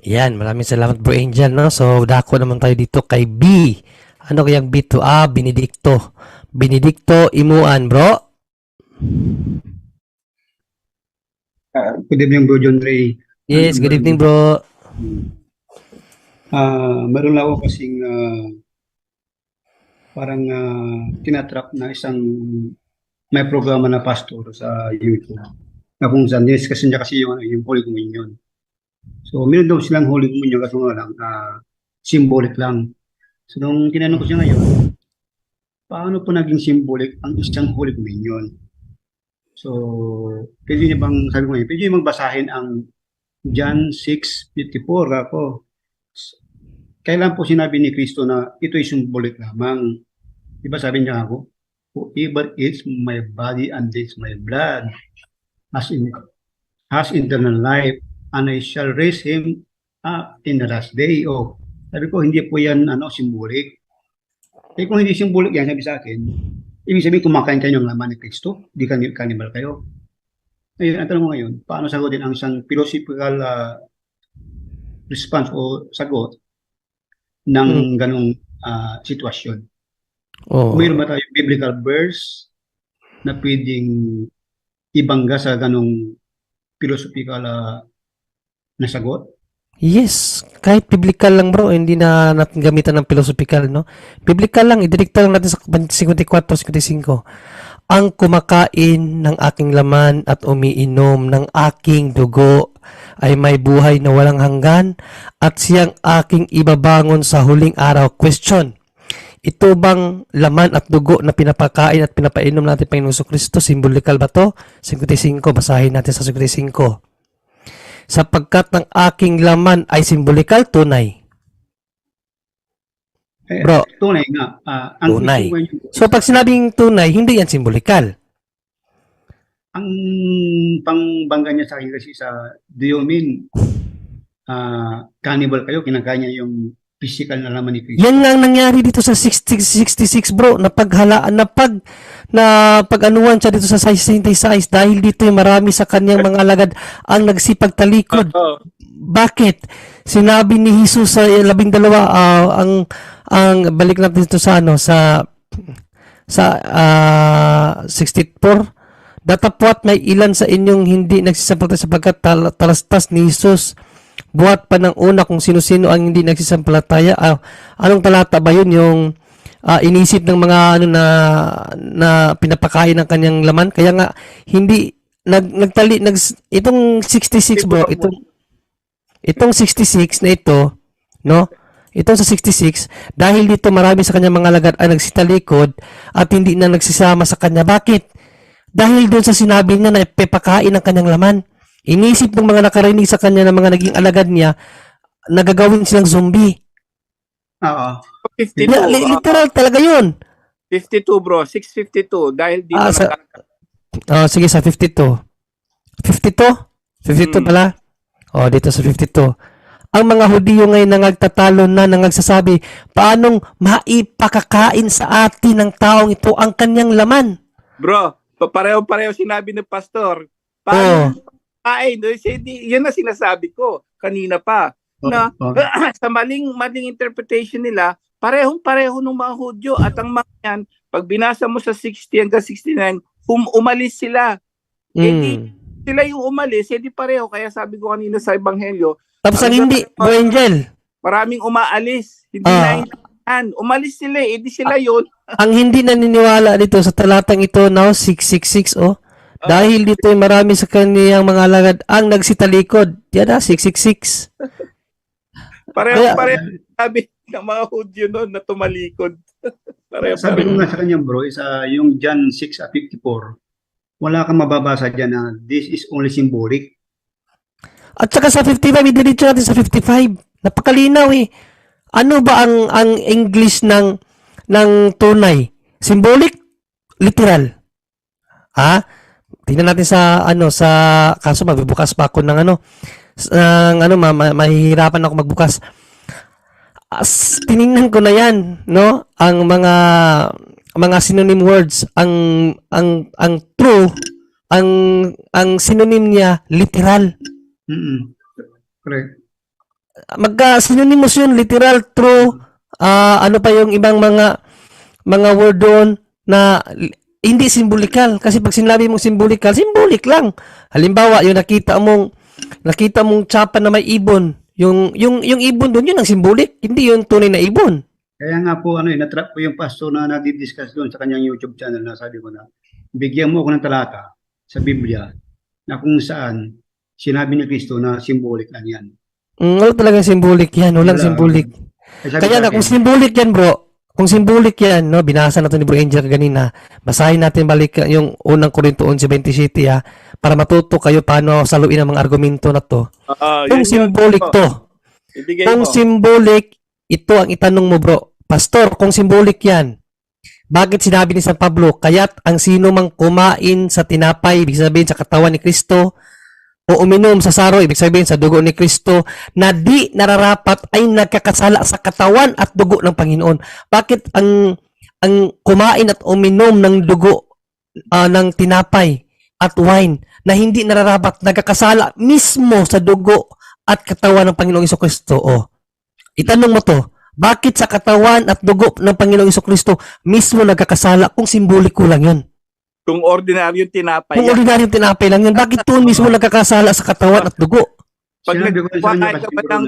Yan, maraming salamat Bro Angel, no? So, dako naman tayo dito kay B. Ano kayang B to? Benedicto. Benedicto Imuan, bro. Good evening, Bro John Ray. Yes, good evening, bro. Meron lang ako kasing parang tinatrap na isang may programa na pastor sa YouTube na kung saan kasi niya kasi yung Holy Communion. So, meron daw silang Holy Communion kasi nga lang, symbolic lang. So, nung tinanong ko siya ngayon, paano po naging symbolic ang isang Holy Communion? So, pwede niya bang, sabi ko ngayon, pwede niya magbasahin ang John 6:54 ako. Kailan po sinabi ni Kristo na ito ay symbolic lamang? Diba sabi niya ako, whoever eats my body and drinks my blood has eternal life, and I shall raise him up in the last day. Oh, sabi ko, hindi po yan symbolic. Eh kung hindi symbolic yan, sabi sa akin, ibig sabihin kumakain kayo ng laman ni Kristo, di cannibal kayo. Ngayon, ang tanong mo ngayon, paano sagutin ang isang philosophical response o sagot ng ganong sitwasyon? Oh. Mayroon ba tayo biblical verse na pwedeng ibangga sa ganong philosophical na sagot? Yes, kahit biblical lang bro, hindi na natin gamitan ng philosophical, no? Biblical lang, idirekta lang natin sa 54-55. Ang kumakain ng aking laman at umiinom ng aking dugo ay may buhay na walang hanggan at siyang aking ibabangon sa huling araw. Question, ito bang laman at dugo na pinapakain at pinapainom natin Panginoong Kristo, symbolikal ba to? 55, basahin natin sa 55. Sapagkat ng aking laman ay simbolikal, tunay. Bro, tunay nga. Tunay. So pag sinabing tunay, hindi yan simbolikal. Ang pangbangga niya sa akin kasi do you mean cannibal kayo, kinakain niya yung physical na laman ni Kristo? Yan nga ang nangyari dito sa 66 bro, na pag-anuan siya dito sa 66 dahil dito yung marami sa kanyang mga alagad ang nagsipagtalikod. Bakit? Sinabi ni Jesus sa 12, ang balik natin dito sa 64, datapwat may ilan sa inyong hindi nagsisampalataya sapagkat talastas ni Jesus buhat pa ng una kung sino-sino ang hindi nagsisampalataya. Anong talata ba yun? Yung inisip ng mga na pinapakain ng kanyang laman. Kaya nga hindi itong 66 bro, itong 66 na ito, no? Itong sa 66, dahil dito marami sa kanyang mga alagad ang nagsitalikod at hindi na nagsisama sa kanya. Bakit? Dahil doon sa sinabi niya na ipapakain ng kanyang laman. Inisip ng mga nakarinig sa kanya ng mga naging alagad niya, nagagawin silang zombie. Oo. 52. Literal talaga yun. 52 bro, 652 dahil dito sige sa 52. 52 pala. Dito sa 52. Ang mga Hudiyo ngayon nagtatalo na nagsasabi, paanong maipakakain sa atin ng taong ito ang kanyang laman? Bro, pareho-pareho sinabi ng pastor. Paano kain? Yan na sinasabi ko kanina pa. Na sa maling interpretation nila, parehong-pareho ng mga Hudyo at ang mga yan, pag binasa mo sa 60 hanggang 69, umalis sila. Hindi sila yung umalis, hindi pareho. Kaya sabi ko kanina sa Ebanghelyo, tapos ang hindi, Bro Angel, maraming umaalis. Hindi naintindihan. Umalis sila, hindi sila yun. Ang hindi naniniwala dito sa talatang ito, now 666, dahil dito ay marami sa kaniyang mga alagad ang nagsitalikod. Yan 666. Pareho sabi ng mga Hudyo noon na tumalikod. Sabi ko nga sa kanya bro, yung John 6:54, wala kang mababasa dyan na this is only symbolic. At saka sa 55, idiretso natin sa 55. Napakalinaw eh. Ano ba ang English ng tunay? Symbolic? Literal? Tingnan natin sa kaso magbubukas pa ako ng mahihirapan ako magbukas. Tiningnan ko na yan, no? Ang mga synonym words, ang true, ang synonym niya literal. Correct. Magka-synonymous yun, literal, true, ano pa yung ibang mga word doon na hindi simbolikal. Kasi pag sinabi mong simbolikal, simbolik lang. Halimbawa, yung nakita mong tsapa na may ibon. Yung ibon doon, yun ang simbolik. Hindi yung tunay na ibon. Kaya nga po, natrap ko yung pastor na nagdi-discuss doon sa kanyang YouTube channel na sabi ko na, bigyan mo ako ng talata sa Biblia na kung saan sinabi ni Kristo na symbolic lang yan. Wala talagang simbolik yan. Walang Wala. simbolik. Sabi Kaya sa nga, akin, kung simbolik yan, bro, kung simbolik yan, no, binasa na to ni Bro Angel kanina, basahin natin balik yung unang Korinto 11:27, ha, para matuto kayo paano saluin ang mga argumento na to. Kung symbolic to, Ibigay kung mo. symbolic, ito ang itanong mo, bro. Pastor, kung symbolic yan, bakit sinabi ni San Pablo, kaya't ang sino mang kumain sa tinapay, ibig sabihin sa katawan ni Kristo, o uminom sa saro, ibig sabihin sa dugo ni Kristo, na di nararapat ay nagkakasala sa katawan at dugo ng Panginoon. Bakit ang kumain at uminom ng dugo ng tinapay at wine na hindi nararapat nagkakasala mismo sa dugo at katawan ng Panginoong Jesucristo? O, itanong mo to, bakit sa katawan at dugo ng Panginoong Jesucristo mismo nagkakasala kung simboliko lang yun? Kung ordinaryong tinapay. Kung ordinaryong tinapay lang yun, bakit doon mismo nagkakasala sa katawan at dugo? Pag sinabi ko sa inyo kumakain kasi ka ba bro ng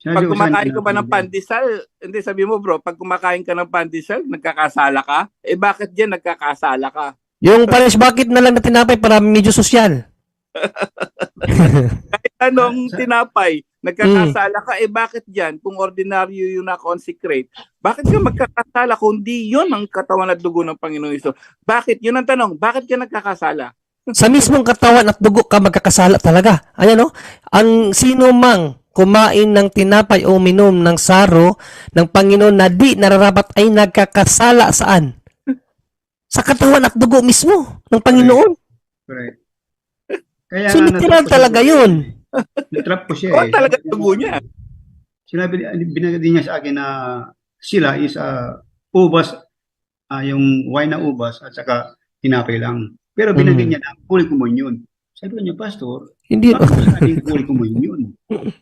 na, pag kumakain ka ba ng pandesal, hindi sabi mo bro, pag kumakain ka ng pandesal, nagkakasala ka? Eh bakit diyan nagkakasala ka? Yung pares bakit na lang na tinapay para medyo sosyal? Kahit anong tinapay, nagkakasala ka, eh bakit diyan kung ordinaryo yung na-consecrate? Bakit ka magkakasala kung di yun ang katawan at dugo ng Panginoon Hesus? Bakit? Yun ang tanong, bakit ka nagkakasala? Sa mismong katawan at dugo ka magkakasala talaga. Ayan o, ang sino mang kumain ng tinapay o uminom ng saro ng Panginoon na di nararapat ay nagkakasala saan? Sa katawan at dugo mismo ng Panginoon. Correct. Kaya So, literal talaga yun. Natrap ko siya Oo, talaga dugo niya. Sinabi, binagay niya sa akin na sila is ubas, yung wine na ubas at saka tinapay lang. Pero binagay niya na Holy Communion. Sabi ko niya, Pastor, Hindi. bakit naging Holy Communion?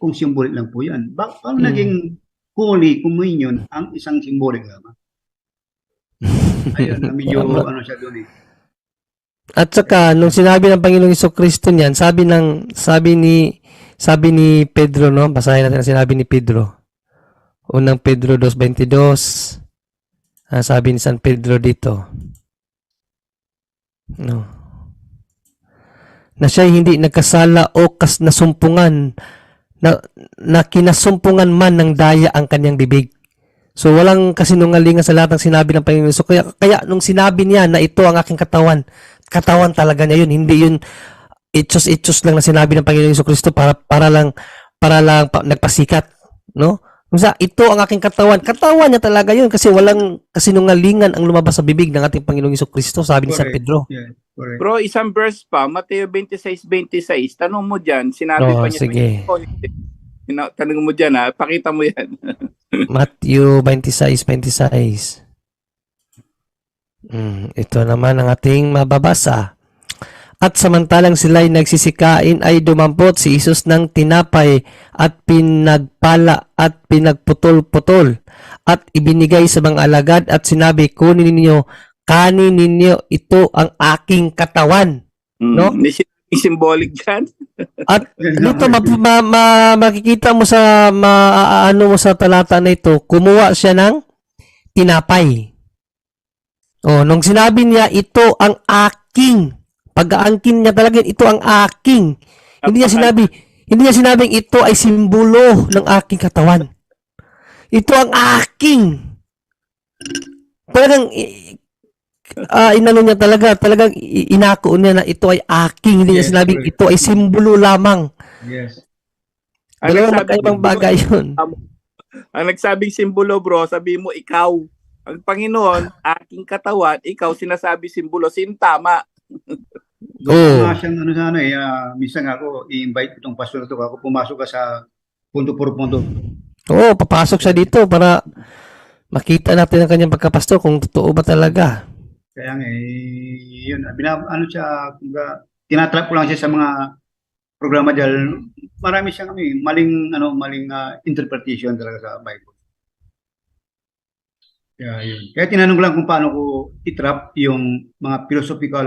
Kung symbolic lang po yan. Paano naging Holy Communion ang isang symbolic lamang? Ayun, medyo siya doon eh. At saka, nung sinabi ng Panginoong Jesucristo niyan, sabi ni Pedro, no? Basahin natin ang sinabi ni Pedro. Unang Pedro 2:22. Sabi ni San Pedro dito. No. Na siya hindi nagkasala o nasumpungan na kinasumpungan man ng daya ang kanyang bibig. So walang kasinungalingan sa lahat ng sinabi ng Panginoon. So kaya nung sinabi niya na ito ang aking katawan talaga niya yun, hindi yun itsos lang na sinabi ng Panginoon Jesucristo para lang nagpasikat, no? Ito ang aking katawan niya talaga yun kasi walang kasinungalingan ang lumabas sa bibig ng ating Panginoong Jesucristo, sabi ni San Pedro. Yeah, correct. Bro, isang verse pa, Mateo 26:26. Tanong mo diyan, sinabi pa niya. Sige. Tanong mo diyan ha, pakita mo yan. Matthew 26:26. Ito naman ang ating mababasa. At samantalang sila'y nagsisikain ay dumampot si Jesus ng tinapay at pinagpala at pinagputol-putol at ibinigay sa mga alagad at sinabi, kunin ninyo, kanin ninyo, ito ang aking katawan. No? Symbolic dyan. At dito makikita mo sa mo sa talata na ito, kumuha siya ng tinapay. Nung sinabi niya, ito ang aking, pag-aangkin niya talaga, ito ang aking. Hindi niya sinabing ito ay simbolo ng aking katawan. Ito ang aking. Talagang inano niya talagang inako niya na ito ay aking. Hindi niya sinabing ito ay simbolo lamang. Yes. Dalawang magkaibang bagay yun. Ang nagsabing simbolo, bro, sabi mo ikaw. Ang Panginoon, aking katawan, ikaw sinasabi simbolo, tama. Oo. Siyang minsan ako, i-invite itong pastor to ako, pumasok ka sa punto por punto. Oo, papasok siya dito para makita natin ang kanyang pagkapastor kung totoo ba talaga. Kaya nga, yun, tinatrap ko lang siya sa mga programa dahil marami siyang maling interpretation talaga sa Bible. Kaya yun. Kaya tinanong ko lang kung paano ko itrap yung mga philosophical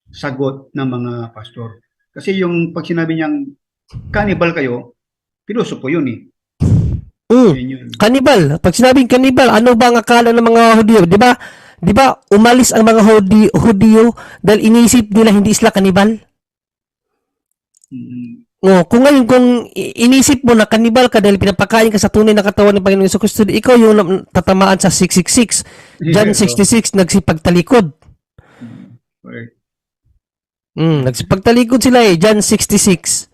sagot ng mga pastor. Kasi yung pag sinabi niyang cannibal kayo, pilosopo yun eh. Yun yun. Cannibal. Pag sinabing cannibal, ano ba ang akala ng mga Hudyo? Di ba? Di ba umalis ang mga Hudyo dahil inisip nila hindi sila cannibal? Kung ngayon, kung inisip mo na cannibal ka dahil pinapakain ka sa tunay na katawan ng Panginoong Jesucristo, ikaw yung tatamaan sa 666. John 66, nagsipagtalikod. Correct. Nagsipagtalikod sila eh. John 66.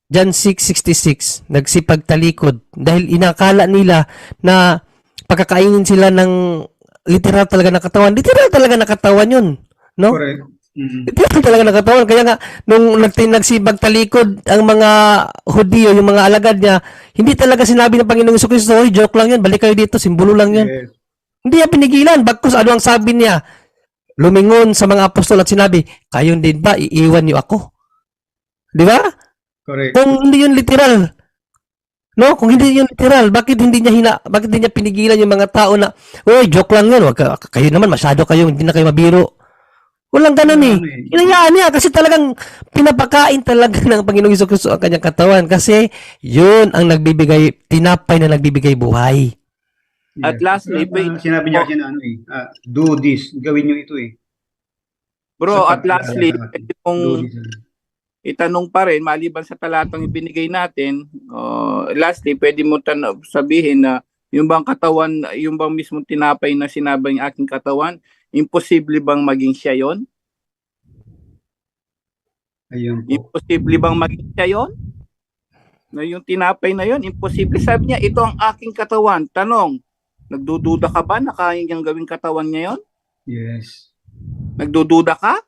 John 6:66, nagsipagtalikod dahil inakala nila na pagkakainin sila ng literal talaga na katawan. Literal talaga na katawan yun, no? Correct. Literal talaga na katawan. Kaya nga, nung nagsipagtalikod ang mga Hudyo, yung mga alagad niya, hindi talaga sinabi ng Panginoong Jesucristo, "Hoy, joke lang yun, balik kayo dito, simbolo lang yun." Yes. Hindi niya pinigilan. Bagkus, ano ang sabi niya? Lumingon sa mga apostol at sinabi, "Kayo din ba, iiwan niyo ako?" Di ba? Correct. Kung hindi yun literal, no? Kung hindi yun literal, bakit hindi niya pinigilan yung mga tao na, "Uy, joke lang yun. Kayo naman, masyado kayo, hindi na kayo mabiro." Walang ganun eh. Hinayaan niya kasi talagang pinapakain talaga ng Panginoong Jesucristo ang kanyang katawan kasi yun ang tinapay na nagbibigay buhay. At lastly, sinabi niya na do this, gawin niyo ito eh. bro, Sa at lastly, pagkakala- pwede mong Do this. itanong pa rin, maliban sa talatang ibinigay natin, lastly, pwede mo sabihin na yung bang katawan, yung bang mismong tinapay na sinabi ng aking katawan, imposible bang maging siya yon? Ayun po. Imposible bang maging siya yon? Na yung tinapay na yon, imposible. Sabi niya, ito ang aking katawan. Tanong, nagdududa ka ba na kaya niyang gawing katawan niya yon? Yes. Nagdududa ka?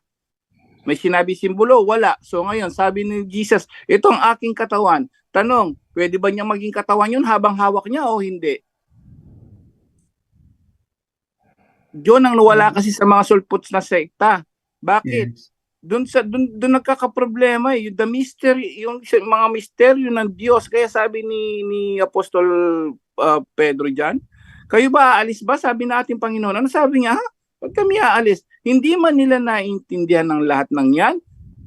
May sinabi simbolo? Wala. So ngayon, sabi ni Jesus, ito ang aking katawan. Tanong, pwede ba niya maging katawan yun habang hawak niya o hindi? Diyon ang nawala kasi sa mga sulputs na sekta. Bakit? Yes. Doon nagkakaproblema yung the mystery, yung mga misteryo ng Diyos. Kaya sabi ni Apostol Pedro diyan, kayo ba aalis ba? Sabi natin Panginoon. Ano sabi niya? Pag kami aalis, hindi man nila naiintindihan ng lahat ng yan.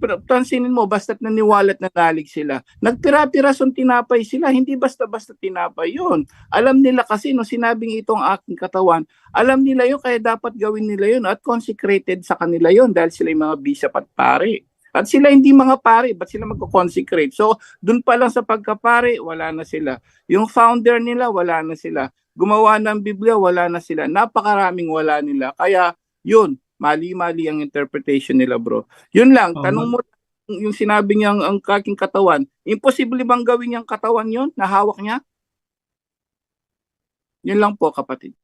Pero tansinin mo, basta't naniwalat na nalig sila. Nagpira-pirasong tinapay sila, hindi basta-basta tinapay yun. Alam nila kasi, no, sinabing itong aking katawan, alam nila yun, kaya dapat gawin nila yun at consecrated sa kanila yun dahil sila yung mga bishop at pare. At sila hindi mga pare, ba't sila magko-consecrate? So, dun pa lang sa pagkapare, wala na sila. Yung founder nila, wala na sila. Gumawa ng Biblia, wala na sila. Napakaraming wala nila. Kaya, yun, mali-mali ang interpretation nila, bro. Yun lang, tanong mo yung sinabi niya ang aking katawan, imposible bang gawin niyang katawan yun, na hawak niya? Yun lang po, kapatid.